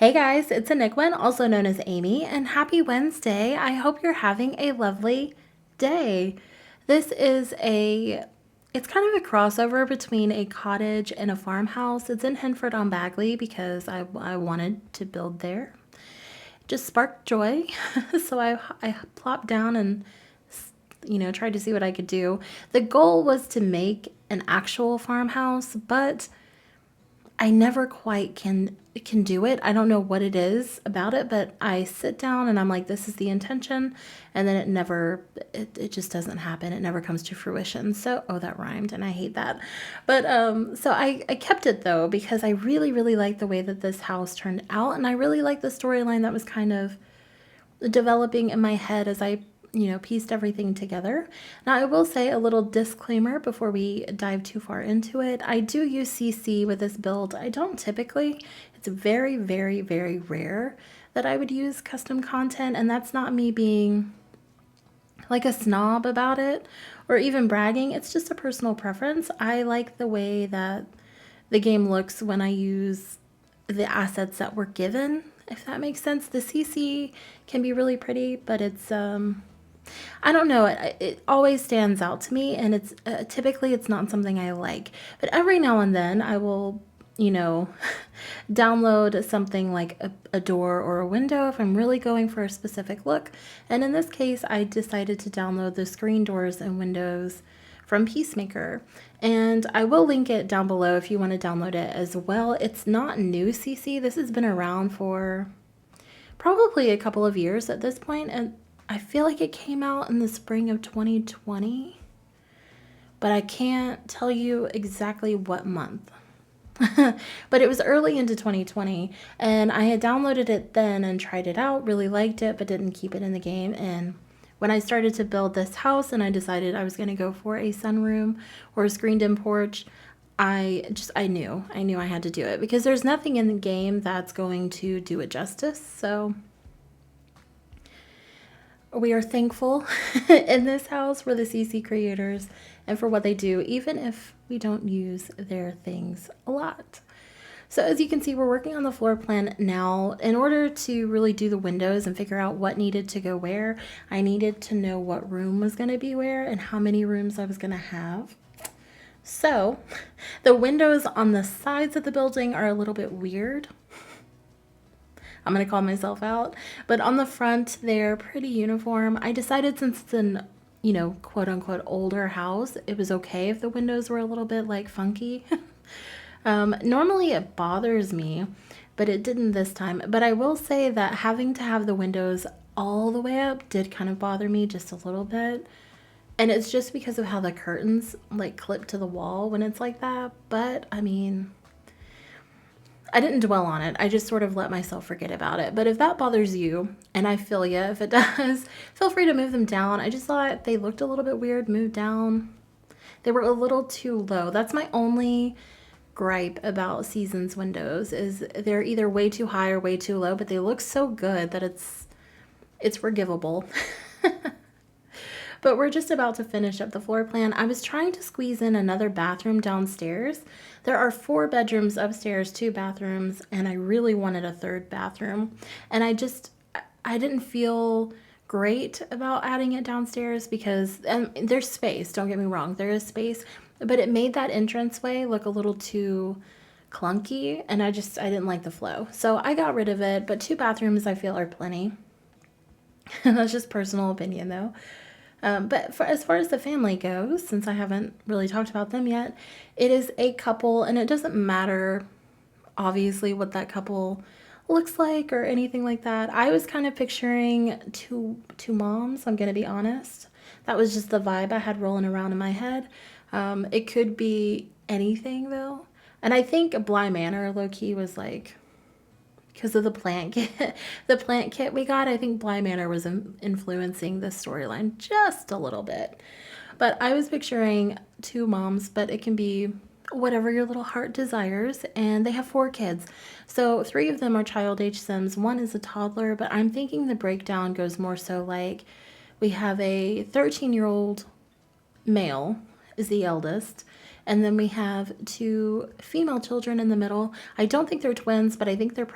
Hey guys, it's ANicWin, also known as Amy, and happy Wednesday. I hope you're having a lovely day. This is it's kind of a crossover between a cottage and a farmhouse. It's in Henford-On-Bagley because I wanted to build there. Just sparked joy, so I plopped down and tried to see what I could do. The goal was to make an actual farmhouse, but I never quite can do it. I don't know what it is about it, but I sit down and I'm like, this is the intention, and then it just doesn't happen. It never comes to fruition. So, oh, that rhymed, and I hate that. But so I kept it though because I really, really like the way that this house turned out, and I really like the storyline that was kind of developing in my head as I pieced everything together. Now, I will say a little disclaimer before we dive too far into it. I do use CC with this build. I don't typically. It's very, very, very rare that I would use custom content, and that's not me being like a snob about it or even bragging. It's just a personal preference. I like the way that the game looks when I use the assets that were given, if that makes sense. The CC can be really pretty, but it's I don't know. It always stands out to me, and it's typically it's not something I like. But every now and then, I will, download something like a door or a window if I'm really going for a specific look. And in this case, I decided to download the screen doors and windows from Peacemaker. And I will link it down below if you want to download it as well. It's not new CC. This has been around for probably a couple of years at this point, and I feel like it came out in the spring of 2020, but I can't tell you exactly what month. But it was early into 2020, and I had downloaded it then and tried it out, really liked it, but didn't keep it in the game. And when I started to build this house and I decided I was going to go for a sunroom or a screened-in porch, I knew I had to do it because there's nothing in the game that's going to do it justice. So we are thankful in this house for the CC creators and for what they do, even if we don't use their things a lot. So as you can see, we're working on the floor plan now. In order to really do the windows and figure out what needed to go where, I needed to know what room was going to be where and how many rooms I was going to have. So the windows on the sides of the building are a little bit weird. I'm going to call myself out. But on the front, they're pretty uniform. I decided since it's an, quote unquote older house, it was okay if the windows were a little bit like funky. Normally it bothers me, but it didn't this time. But I will say that having to have the windows all the way up did kind of bother me just a little bit. And it's just because of how the curtains like clip to the wall when it's like that. But I mean, I didn't dwell on it. I just sort of let myself forget about it. But if that bothers you, and I feel you if it does, feel free to move them down. I just thought they looked a little bit weird moved down. They were a little too low. That's my only gripe about Seasons windows is they're either way too high or way too low, but they look so good that it's forgivable. But we're just about to finish up the floor plan. I was trying to squeeze in another bathroom downstairs. There are 4 bedrooms upstairs, 2 bathrooms, and I really wanted a 3rd bathroom. And I didn't feel great about adding it downstairs because there's space, don't get me wrong, there is space, but it made that entranceway look a little too clunky, and I didn't like the flow. So I got rid of it, but 2 bathrooms I feel are plenty. That's just personal opinion though. But as far as the family goes, since I haven't really talked about them yet, it is a couple, and it doesn't matter, obviously, what that couple looks like or anything like that. I was kind of picturing two moms, I'm going to be honest. That was just the vibe I had rolling around in my head. It could be anything, though. And I think Bly Manor, low-key, was like, because of the plant kit we got, I think Bly Manor was influencing this storyline just a little bit. But I was picturing 2 moms, but it can be whatever your little heart desires. And they have 4 kids. So 3 of them are child age Sims. 1 is a toddler, but I'm thinking the breakdown goes more so like we have a 13-year-old male is the eldest, And then we have two female children in the middle. I don't think they're twins, but I think they're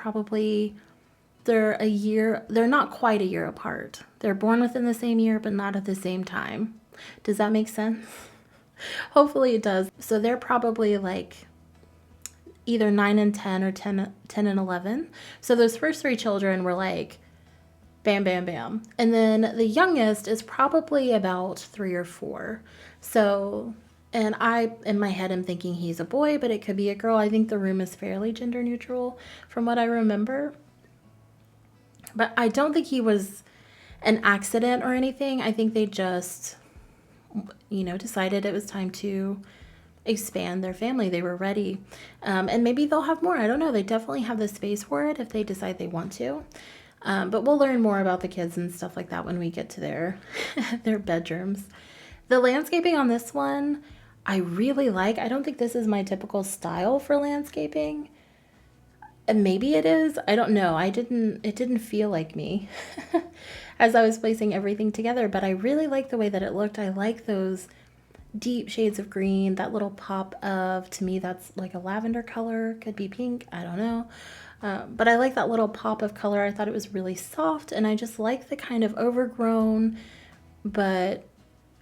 not quite a year apart. They're born within the same year, but not at the same time. Does that make sense? Hopefully it does. So they're probably like either 9 and 10 or 10 and 11. So those first three children were like bam, bam, bam. And then the youngest is probably about 3 or 4. So, and I, in my head, am thinking he's a boy, but it could be a girl. I think the room is fairly gender neutral from what I remember. But I don't think he was an accident or anything. I think they just, decided it was time to expand their family. They were ready. And maybe they'll have more. I don't know. They definitely have the space for it if they decide they want to. But we'll learn more about the kids and stuff like that when we get to their bedrooms. The landscaping on this one, I really like. I don't think this is my typical style for landscaping. And maybe it is. I don't know. It didn't feel like me as I was placing everything together, but I really like the way that it looked. I like those deep shades of green, that little pop of, to me, that's like a lavender color, could be pink, I don't know. But I like that little pop of color. I thought it was really soft, and I just like the kind of overgrown, but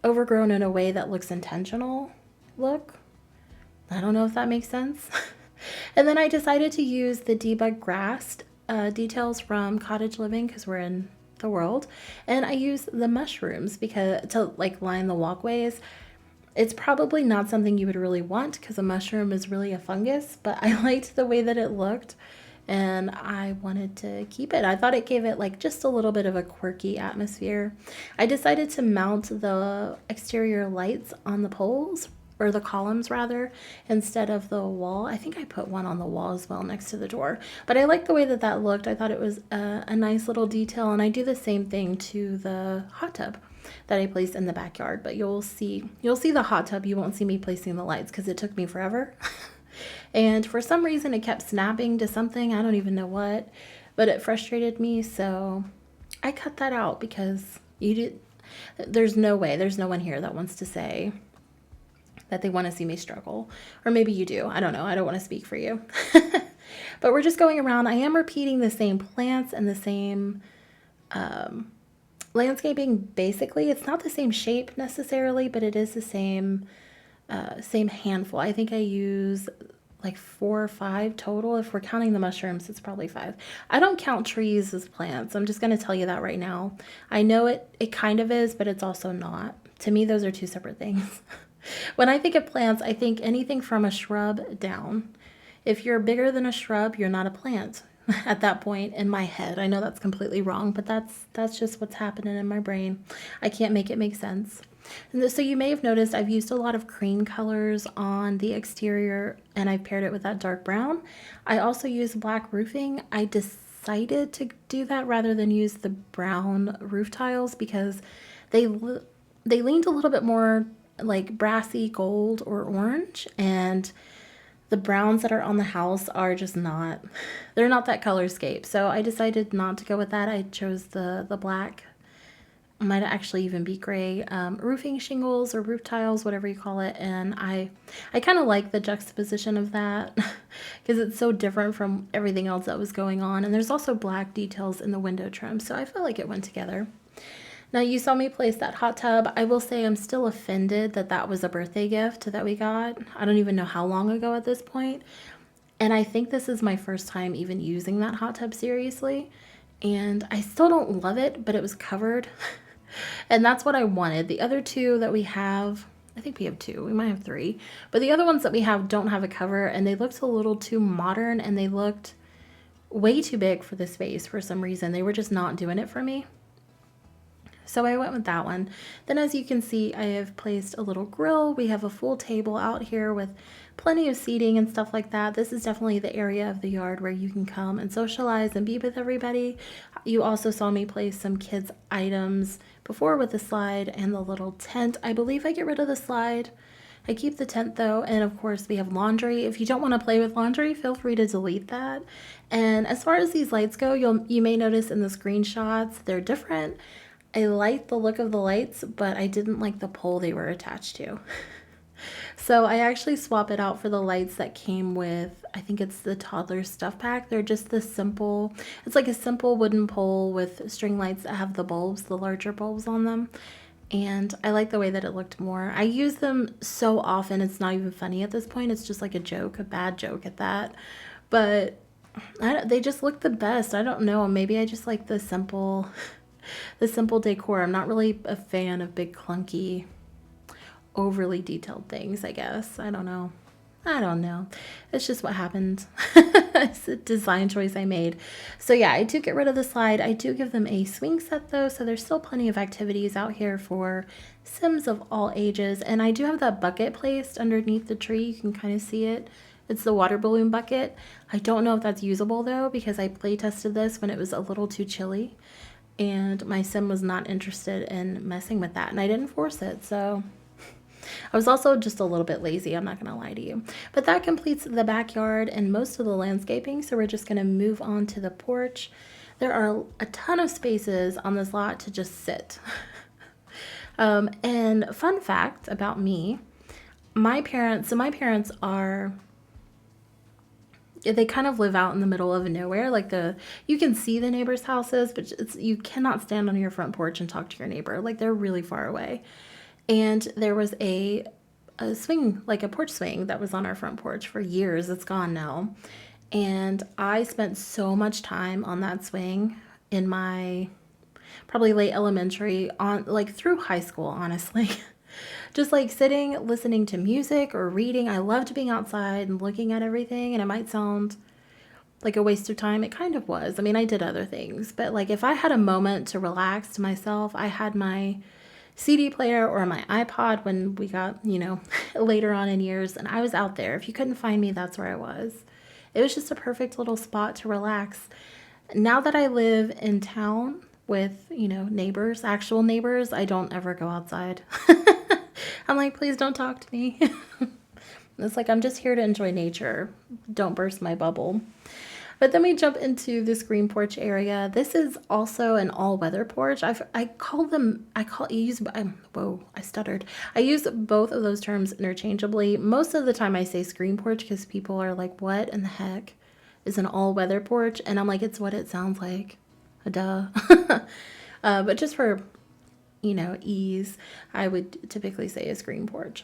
overgrown in a way that looks intentional look. I don't know if that makes sense. And then I decided to use the debug grass details from Cottage Living because we're in the world. And I used the mushrooms to like line the walkways. It's probably not something you would really want because a mushroom is really a fungus, but I liked the way that it looked and I wanted to keep it. I thought it gave it like just a little bit of a quirky atmosphere. I decided to mount the exterior lights on the poles, or the columns rather, instead of the wall. I think I put one on the wall as well next to the door, but I like the way that that looked. I thought it was a nice little detail, and I do the same thing to the hot tub that I placed in the backyard, but you'll see the hot tub. You won't see me placing the lights because it took me forever. And for some reason it kept snapping to something, I don't even know what, but it frustrated me, so I cut that out because there's no one here that wants to say that they want to see me struggle. Or maybe you do. I don't know. I don't want to speak for you. But we're just going around. I am repeating the same plants and the same landscaping. Basically, it's not the same shape necessarily, but it is the same handful. I think I use like 4 or 5 total. If we're counting the mushrooms, it's probably 5. I don't count trees as plants. I'm just going to tell you that right now. I know it kind of is, but it's also not. To me, those are two separate things. When I think of plants, I think anything from a shrub down. If you're bigger than a shrub, you're not a plant at that point in my head. I know that's completely wrong, but that's just what's happening in my brain. I can't make it make sense. And so you may have noticed I've used a lot of cream colors on the exterior, and I've paired it with that dark brown. I also use black roofing. I decided to do that rather than use the brown roof tiles because they leaned a little bit more like brassy gold or orange, and the browns that are on the house are just they're not that colorscape. So I decided not to go with that. I chose the black, might actually even be gray, roofing shingles or roof tiles, whatever you call it. And I kind of like the juxtaposition of that because it's so different from everything else that was going on. And there's also black details in the window trim, so I felt like it went together. Now, you saw me place that hot tub. I will say I'm still offended that was a birthday gift that we got. I don't even know how long ago at this point. And I think this is my first time even using that hot tub seriously. And I still don't love it, but it was covered. And that's what I wanted. The other two that we have, I think we have 2. We might have 3. But the other ones that we have don't have a cover, and they looked a little too modern, and they looked way too big for the space for some reason. They were just not doing it for me. So I went with that one. Then as you can see, I have placed a little grill. We have a full table out here with plenty of seating and stuff like that. This is definitely the area of the yard where you can come and socialize and be with everybody. You also saw me place some kids' items before with the slide and the little tent. I believe I get rid of the slide. I keep the tent though, and of course we have laundry. If you don't want to play with laundry, feel free to delete that. And as far as these lights go, you may notice in the screenshots, they're different. I like the look of the lights, but I didn't like the pole they were attached to. So I actually swap it out for the lights that came with, I think it's the Toddler Stuff Pack. They're just this simple, it's like a simple wooden pole with string lights that have the bulbs, the larger bulbs on them. And I like the way that it looked more. I use them so often, it's not even funny at this point. It's just like a joke, a bad joke at that. But they just look the best. I don't know. Maybe I just like the simple decor. I'm not really a fan of big clunky overly detailed things, I guess. I don't know. It's just what happened. It's a design choice I made. So yeah, I do get rid of the slide. I do give them a swing set though, so there's still plenty of activities out here for Sims of all ages. And I do have that bucket placed underneath the tree. You can kind of see it. It's the water balloon bucket. I don't know if that's usable though, because I play tested this when it was a little too chilly. And my Sim was not interested in messing with that. And I didn't force it, so I was also just a little bit lazy, I'm not going to lie to you. But that completes the backyard and most of the landscaping, so we're just going to move on to the porch. There are a ton of spaces on this lot to just sit. And fun fact about me, my parents are, they kind of live out in the middle of nowhere. Like you can see the neighbors' houses, but you cannot stand on your front porch and talk to your neighbor. Like they're really far away. And there was a swing, like a porch swing that was on our front porch for years. It's gone now. And I spent so much time on that swing in my probably late elementary, on like through high school, honestly. Just like sitting, listening to music or reading. I loved being outside and looking at everything. And it might sound like a waste of time. It kind of was. I mean, I did other things. But like if I had a moment to relax to myself, I had my CD player or my iPod when we got, later on in years. And I was out there. If you couldn't find me, that's where I was. It was just a perfect little spot to relax. Now that I live in town with, neighbors, actual neighbors, I don't ever go outside. I'm like, please don't talk to me. It's like, I'm just here to enjoy nature. Don't burst my bubble. But then we jump into this green porch area. This is also an all-weather porch. I use both of those terms interchangeably. Most of the time I say screen porch because people are like, what in the heck is an all-weather porch? And I'm like, it's what it sounds like. Duh. But just for, ease, I would typically say a screen porch.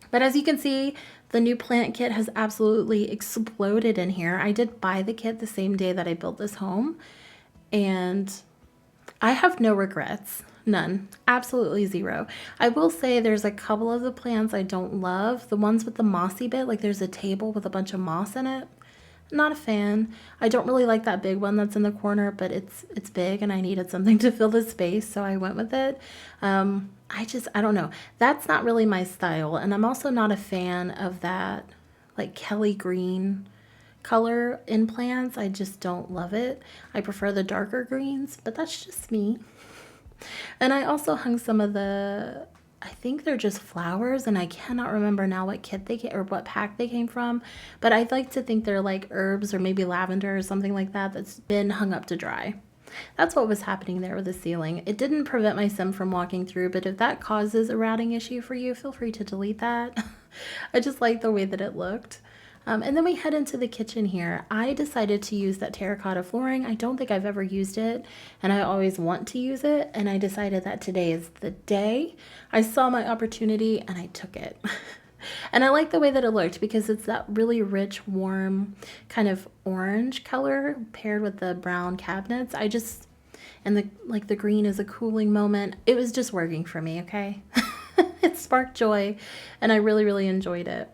But as you can see, the new plant kit has absolutely exploded in here. I did buy the kit the same day that I built this home, and I have no regrets. None. Absolutely zero. I will say there's a couple of the plants I don't love. The ones with the mossy bit, like there's a table with a bunch of moss in it. Not a fan. I don't really like that big one that's in the corner, but it's big and I needed something to fill the space, so I went with it. I don't know. That's not really my style, and I'm also not a fan of that like Kelly green color in plants. I just don't love it. I prefer the darker greens, but that's just me. And I also hung some of I think they're just flowers, and I cannot remember now what kit or what pack they came from, but I'd like to think they're like herbs or maybe lavender or something like that that's been hung up to dry. That's what was happening there with the ceiling. It didn't prevent my Sim from walking through, but if that causes a routing issue for you, feel free to delete that. I just like the way that it looked. And then we head into the kitchen here. I decided to use that terracotta flooring. I don't think I've ever used it, and I always want to use it, and I decided that today is the day. I saw my opportunity, and I took it. And I like the way that it looked because it's that really rich, warm, kind of orange color paired with the brown cabinets. And the green is a cooling moment. It was just working for me, okay? It sparked joy, and I really, really enjoyed it.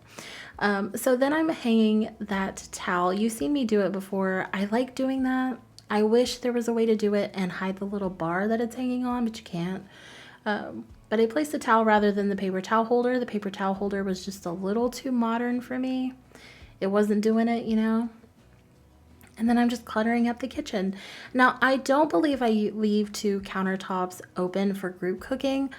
So then I'm hanging that towel. You've seen me do it before. I like doing that. I wish there was a way to do it and hide the little bar that it's hanging on, but you can't. But I placed a towel rather than the paper towel holder. The paper towel holder was just a little too modern for me. It wasn't doing it, And then I'm just cluttering up the kitchen. Now, I don't believe I leave 2 countertops open for group cooking.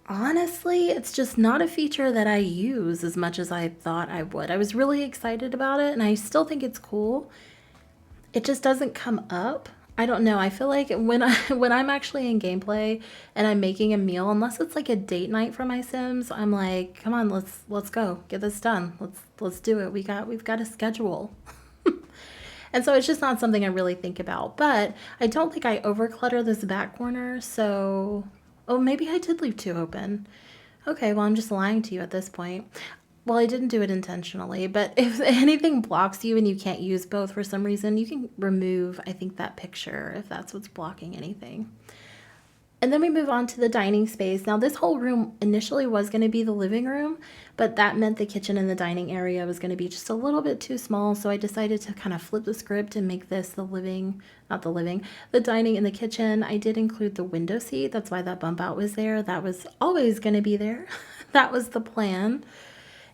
Honestly, it's just not a feature that I use as much as I thought I would. I was really excited about it, and I still think it's cool. It just doesn't come up I don't know. I feel like when when I'm actually in gameplay and I'm making a meal, unless it's like a date night for my Sims, I'm like, come on, let's go. Get this done. Let's do it. We've got a schedule. And so it's just not something I really think about. But I don't think I overclutter this back corner. So, oh, maybe I did leave two open. Okay, well, I'm just lying to you at this point. Well, I didn't do it intentionally, but if anything blocks you and you can't use both for some reason, you can remove, I think, that picture if that's what's blocking anything. And then we move on to the dining space. Now, this whole room initially was going to be the living room, but that meant the kitchen and the dining area was going to be just a little bit too small. So I decided to kind of flip the script and make this the dining and the kitchen. I did include the window seat. That's why that bump out was there. That was always going to be there. That was the plan.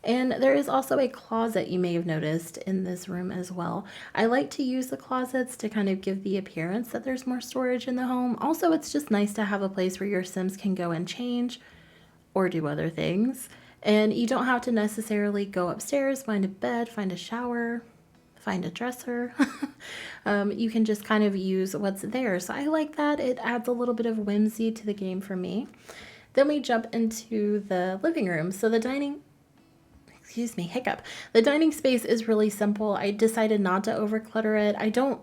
And there is also a closet you may have noticed in this room as well. I like to use the closets to kind of give the appearance that there's more storage in the home. Also, it's just nice to have a place where your Sims can go and change or do other things. And you don't have to necessarily go upstairs, find a bed, find a shower, find a dresser. You can just kind of use what's there. So I like that. It adds a little bit of whimsy to the game for me. Then we jump into the living room. So the excuse me, hiccup. The dining space is really simple. I decided not to overclutter it. I don't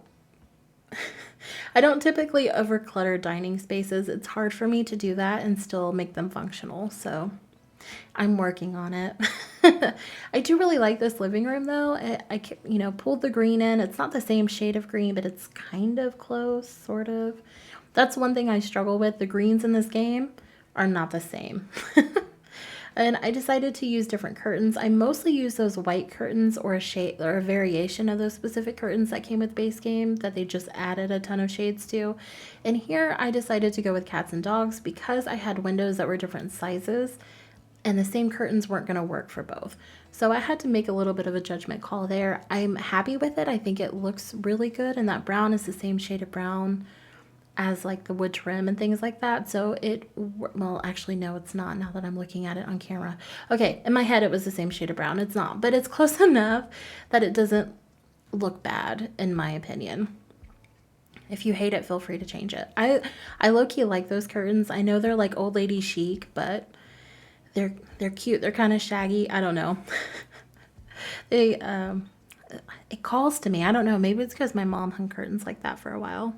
typically overclutter dining spaces. It's hard for me to do that and still make them functional. So I'm working on it. I do really like this living room though. I pulled the green in. It's not the same shade of green, but it's kind of close, sort of. That's one thing I struggle with. The greens in this game are not the same. And I decided to use different curtains. I mostly use those white curtains or a shade or a variation of those specific curtains that came with base game that they just added a ton of shades to. And here I decided to go with cats and dogs because I had windows that were different sizes and the same curtains weren't going to work for both. So I had to make a little bit of a judgment call there. I'm happy with it. I think it looks really good, and that brown is the same shade of brown as like the wood trim and things like that. So well, actually, no, it's not now that I'm looking at it on camera. Okay, in my head, it was the same shade of brown. It's not, but it's close enough that it doesn't look bad, in my opinion. If you hate it, feel free to change it. I low-key like those curtains. I know they're like old lady chic, but they're cute. They're kind of shaggy. I don't know. It calls to me. I don't know. Maybe it's because my mom hung curtains like that for a while.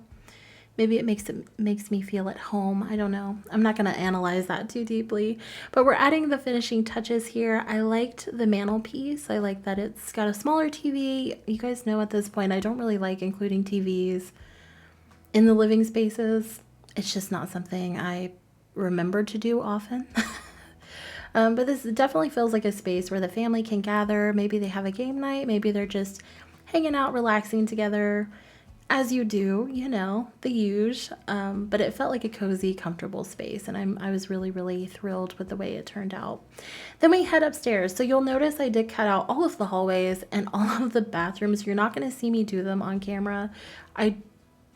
Maybe it makes me feel at home. I don't know. I'm not going to analyze that too deeply. But we're adding the finishing touches here. I liked the mantelpiece. I like that it's got a smaller TV. You guys know at this point, I don't really like including TVs in the living spaces. It's just not something I remember to do often. But this definitely feels like a space where the family can gather. Maybe they have a game night. Maybe they're just hanging out, relaxing together. As you do, the huge, but it felt like a cozy, comfortable space, and I was really, really thrilled with the way it turned out. Then we head upstairs. So you'll notice I did cut out all of the hallways and all of the bathrooms. You're not going to see me do them on camera. I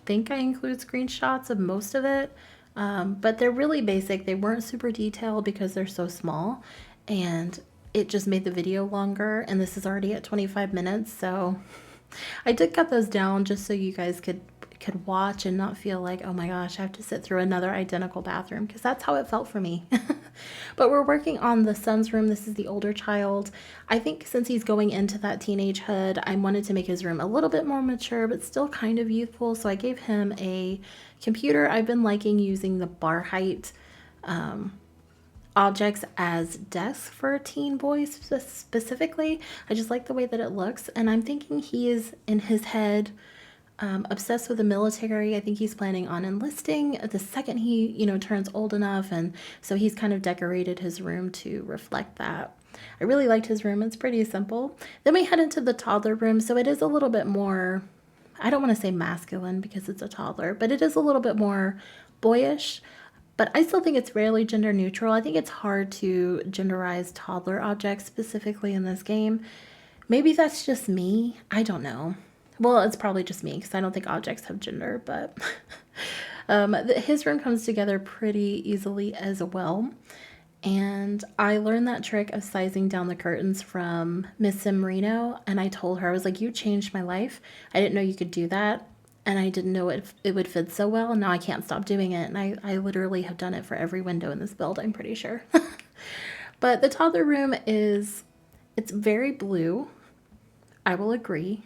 think I include screenshots of most of it, but they're really basic. They weren't super detailed because they're so small, and it just made the video longer, and this is already at 25 minutes, so I did cut those down just so you guys could watch and not feel like, oh my gosh, I have to sit through another identical bathroom, because that's how it felt for me. But we're working on the son's room. This is the older child. I think since he's going into that teenagehood, I wanted to make his room a little bit more mature, but still kind of youthful. So I gave him a computer. I've been liking using the bar height objects as desks for teen boys specifically. I just like the way that it looks, and I'm thinking he is in his head obsessed with the military. I think he's planning on enlisting the second he turns old enough, and so he's kind of decorated his room to reflect that. I really liked his room. It's pretty simple. Then we head into the toddler room. So it is a little bit more, I don't want to say masculine because it's a toddler, but it is a little bit more boyish. But I still think it's rarely gender neutral. I think it's hard to genderize toddler objects specifically in this game. Maybe that's just me. I don't know. Well, it's probably just me because I don't think objects have gender, but his room comes together pretty easily as well. And I learned that trick of sizing down the curtains from Miss Sim Marino, and I told her, I was like, you changed my life. I didn't know you could do that. and I didn't know it would fit so well, and now I can't stop doing it, and I literally have done it for every window in this build, I'm pretty sure. But the toddler room it's very blue, I will agree,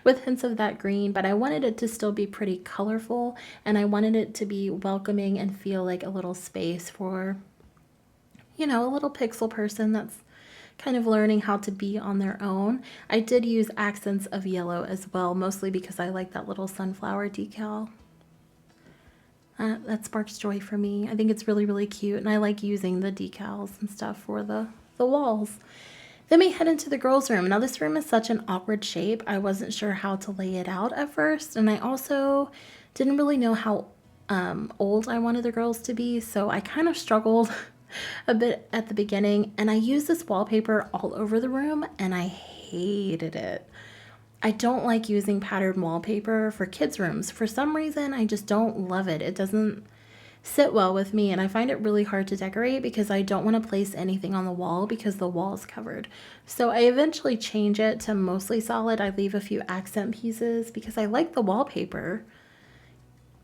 with hints of that green, but I wanted it to still be pretty colorful, and I wanted it to be welcoming and feel like a little space for, a little pixel person that's kind of learning how to be on their own. I did use accents of yellow as well, mostly because I like that little sunflower decal. That sparks joy for me. I think it's really, really cute, and I like using the decals and stuff for the walls. Then we head into the girls' room. Now, this room is such an awkward shape. I wasn't sure how to lay it out at first, and I also didn't really know how old I wanted the girls to be, so I kind of struggled a bit at the beginning, and I used this wallpaper all over the room, and I hated it. I don't like using patterned wallpaper for kids' rooms. For some reason, I just don't love it. It doesn't sit well with me, and I find it really hard to decorate because I don't want to place anything on the wall because the wall is covered. So I eventually change it to mostly solid. I leave a few accent pieces because I like the wallpaper.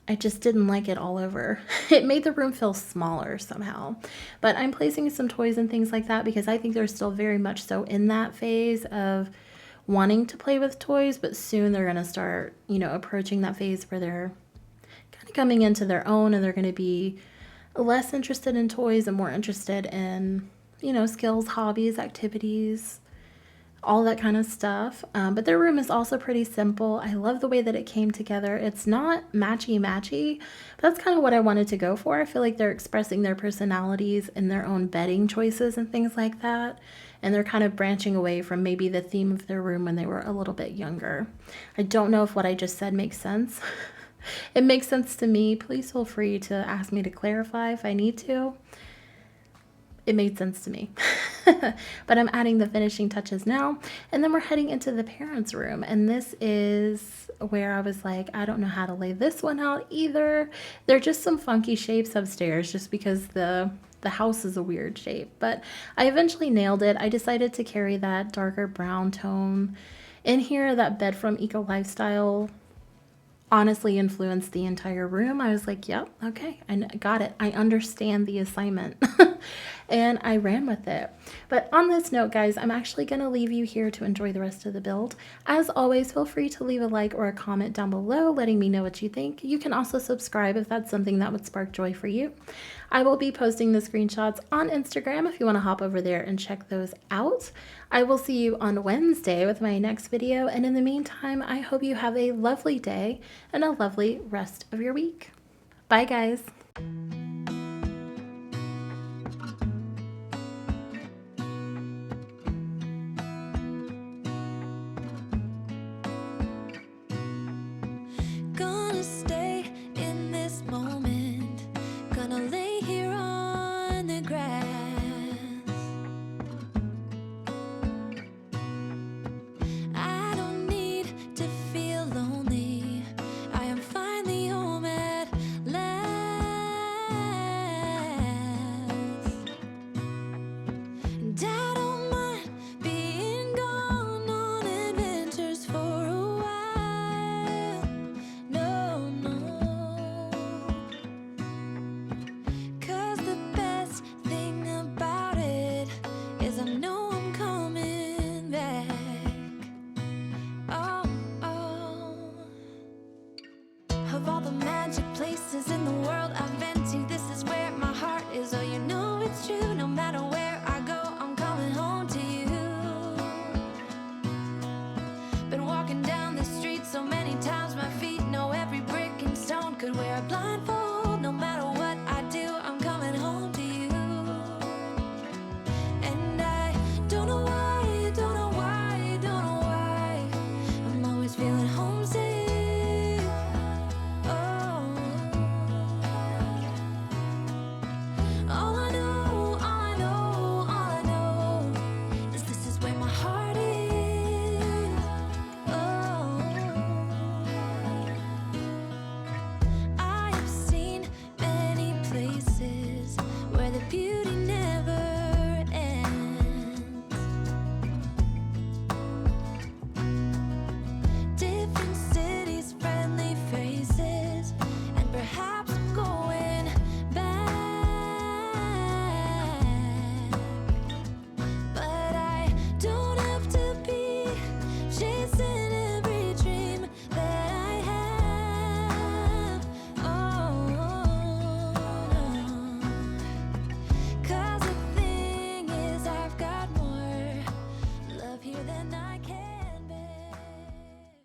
I just didn't like it all over. It made the room feel smaller somehow. But I'm placing some toys and things like that because I think they're still very much so in that phase of wanting to play with toys, but soon they're going to start, approaching that phase where they're kind of coming into their own, and they're going to be less interested in toys and more interested in, skills, hobbies, activities, all that kind of stuff. But their room is also pretty simple. I love the way that it came together. It's not matchy-matchy, but that's kind of what I wanted to go for. I feel like they're expressing their personalities in their own bedding choices and things like that. And they're kind of branching away from maybe the theme of their room when they were a little bit younger. I don't know if what I just said makes sense. It makes sense to me. Please feel free to ask me to clarify if I need to. It made sense to me. But I'm adding the finishing touches now. And then we're heading into the parents' room. And this is where I was like, I don't know how to lay this one out either. They're just some funky shapes upstairs just because the house is a weird shape. But I eventually nailed it. I decided to carry that darker brown tone in here. That Bed from Eco Lifestyle honestly influenced the entire room. I was like, yep, okay, I got it. I understand the assignment. And I ran with it. But on this note, guys, I'm actually going to leave you here to enjoy the rest of the build. As always, feel free to leave a like or a comment down below letting me know what you think. You can also subscribe if that's something that would spark joy for you. I will be posting the screenshots on Instagram if you want to hop over there and check those out. I will see you on Wednesday with my next video, and in the meantime, I hope you have a lovely day and a lovely rest of your week. Bye, guys. Gonna stay in this moment, gonna lay here on the grass. I don't need to feel lonely, I am finally home at last. And I don't mind being gone on adventures for a while. No, no. 'Cause the best thing about it is I know I'm coming back. Oh, oh. Of all the magic places in the world I've been to, this is where my heart is. Oh, you know it's true. No matter where I go, I'm coming home to you. Been walking down the street so many times, my feet know every brick and stone. Could wear a blindfold, no matter what I do, I'm coming home to you. And I don't know why, don't know why, don't know why, I'm always feeling homesick. Oh, all I know, all I know, all I know is this is where my heart is. Oh, I have seen many places